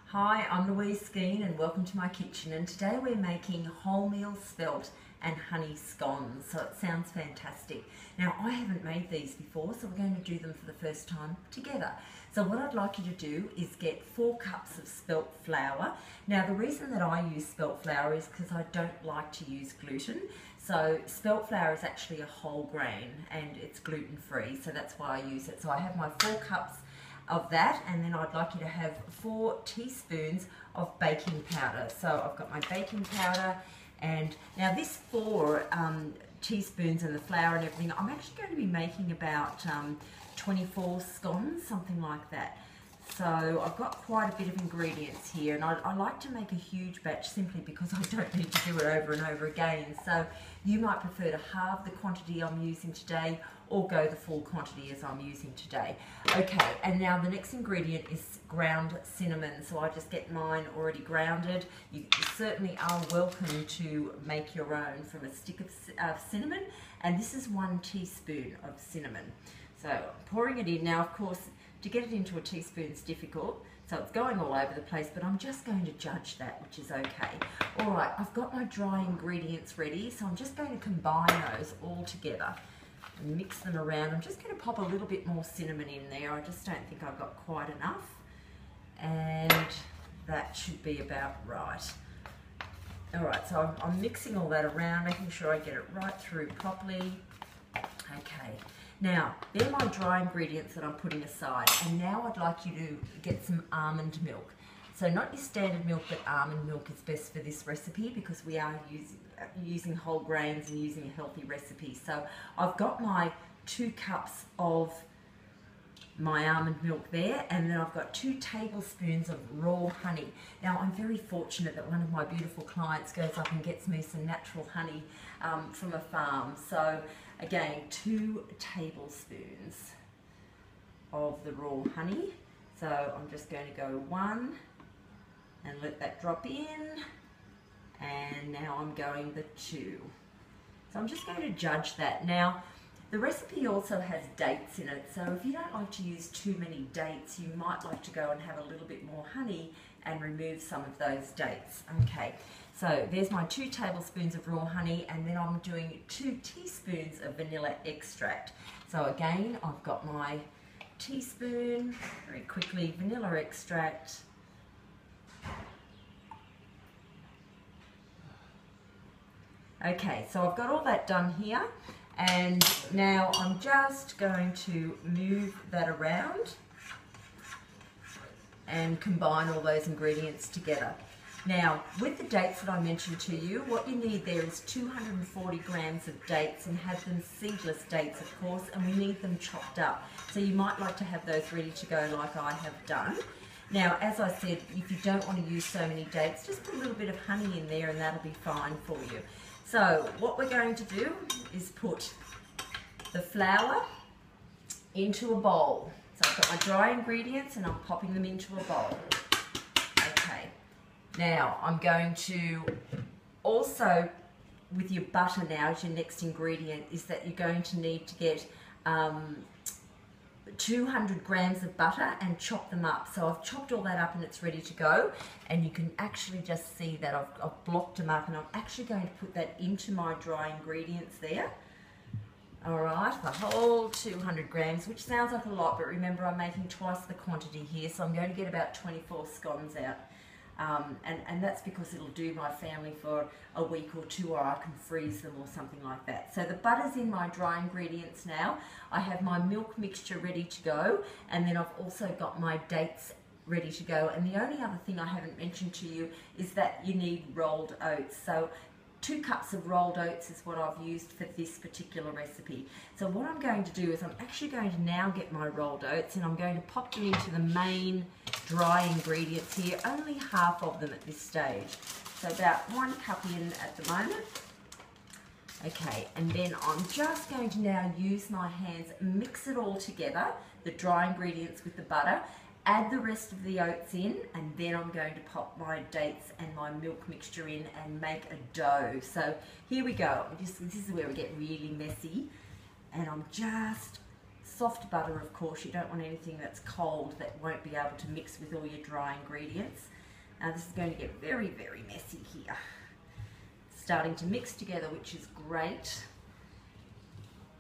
Hi, I'm Louise Skeen and welcome to my kitchen, and today we're making wholemeal spelt and honey scones. So it sounds fantastic. Now I haven't made these before, so we're going to do them for the first time together. So what I'd like you to do is get 4 cups of spelt flour. Now the reason that I use spelt flour is because I don't like to use gluten. So spelt flour is actually a whole grain and it's gluten free, so that's why I use it. So I have my 4 cups of that, and then I'd like you to have 4 teaspoons of baking powder. So I've got my baking powder, and now this 4 teaspoons and the flour and everything, I'm actually going to be making about 24 scones, something like that. So I've got quite a bit of ingredients here, and I like to make a huge batch simply because I don't need to do it over and over again. So you might prefer to halve the quantity I'm using today or go the full quantity as I'm using today. Okay, and now the next ingredient is ground cinnamon. So I just get mine already grounded. You certainly are welcome to make your own from a stick of cinnamon, and this is 1 teaspoon of cinnamon. So I'm pouring it in. Now of course, to get it into a teaspoon is difficult, so it's going all over the place, but I'm just going to judge that, which is okay. All right, I've got my dry ingredients ready, so I'm just going to combine those all together and mix them around. I'm just going to pop a little bit more cinnamon in there. I just don't think I've got quite enough, and that should be about right. All right, so I'm mixing all that around, making sure I get it right through properly. Okay. Now, they're my dry ingredients that I'm putting aside, and now I'd like you to get some almond milk. So not your standard milk, but almond milk is best for this recipe because we are using whole grains and using a healthy recipe. So I've got my 2 cups of my almond milk there, and then I've got 2 tablespoons of raw honey. Now I'm very fortunate that one of my beautiful clients goes up and gets me some natural honey from a farm. So again, 2 tablespoons of the raw honey. So I'm just going to go 1 and let that drop in, and now I'm going the 2. So I'm just going to judge that. Now the recipe also has dates in it, so if you don't like to use too many dates, you might like to go and have a little bit more honey and remove some of those dates. Okay, so there's my 2 tablespoons of raw honey, and then I'm doing 2 teaspoons of vanilla extract. So again, I've got my teaspoon, very quickly, vanilla extract. Okay, so I've got all that done here, and now I'm just going to move that around and combine all those ingredients together. Now, with the dates that I mentioned to you, what you need there is 240 grams of dates, and have them seedless dates, of course, and we need them chopped up. So you might like to have those ready to go like I have done. Now, as I said, if you don't want to use so many dates, just put a little bit of honey in there and that'll be fine for you. So what we're going to do is put the flour into a bowl. So I've got my dry ingredients and I'm popping them into a bowl. Okay. Now I'm going to also, with your butter now as your next ingredient, is that you're going to need to get 200 grams of butter and chop them up. So I've chopped all that up and it's ready to go, and you can actually just see that I've blocked them up, and I'm actually going to put that into my dry ingredients there. Alright, the whole 200 grams, which sounds like a lot, but remember I'm making twice the quantity here, so I'm going to get about 24 scones out. And that's because it'll do my family for a week or 2, or I can freeze them or something like that. So the butter's in my dry ingredients now. I have my milk mixture ready to go, and then I've also got my dates ready to go. And the only other thing I haven't mentioned to you is that you need rolled oats. So 2 cups of rolled oats is what I've used for this particular recipe. So what I'm going to do is I'm actually going to now get my rolled oats, and I'm going to pop them into the main dry ingredients here, only half of them at this stage. So about 1 cup in at the moment. Okay, and then I'm just going to now use my hands, mix it all together, the dry ingredients with the butter, add the rest of the oats in, and then I'm going to pop my dates and my milk mixture in and make a dough. So here we go. This is where we get really messy, and I'm just soft butter, of course. You don't want anything that's cold that won't be able to mix with all your dry ingredients. Now this is going to get very, very messy here. It's starting to mix together, which is great.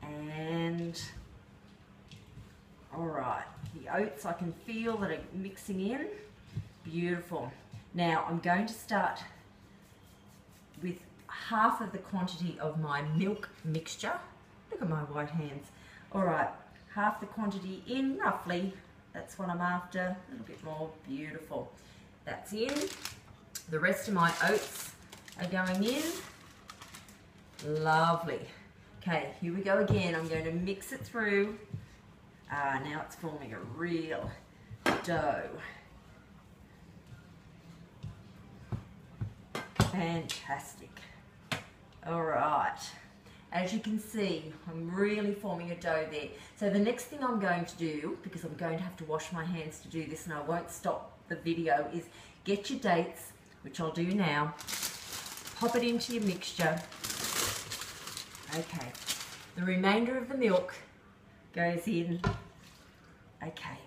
And all right, the oats I can feel that are mixing in. Beautiful. Now I'm going to start with half of the quantity of my milk mixture. Look at my white hands. All right, half the quantity in, roughly. That's what I'm after. A little bit more. Beautiful. That's in. The rest of my oats are going in. Lovely. Okay, here we go again. I'm going to mix it through. Now it's forming a real dough. Fantastic. All right. As you can see, I'm really forming a dough there. So the next thing I'm going to do, because I'm going to have to wash my hands to do this and I won't stop the video, is get your dates, which I'll do now. Pop it into your mixture. Okay. The remainder of the milk goes in. Okay.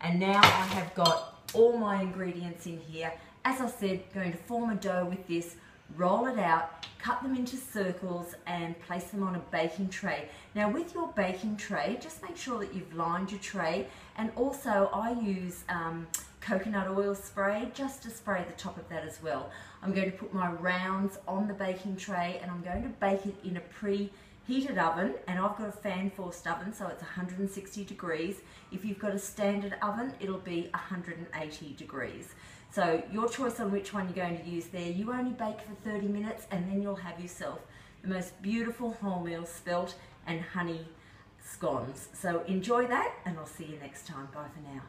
And now I have got all my ingredients in here. As I said, going to form a dough with this, roll it out, cut them into circles and place them on a baking tray. Now with your baking tray, just make sure that you've lined your tray, and also I use coconut oil spray just to spray the top of that as well. I'm going to put my rounds on the baking tray and I'm going to bake it in a preheated oven, and I've got a fan forced oven, so it's 160 degrees. If you've got a standard oven, it'll be 180 degrees. So your choice on which one you're going to use there. You only bake for 30 minutes and then you'll have yourself the most beautiful wholemeal spelt and honey scones. So enjoy that and I'll see you next time. Bye for now.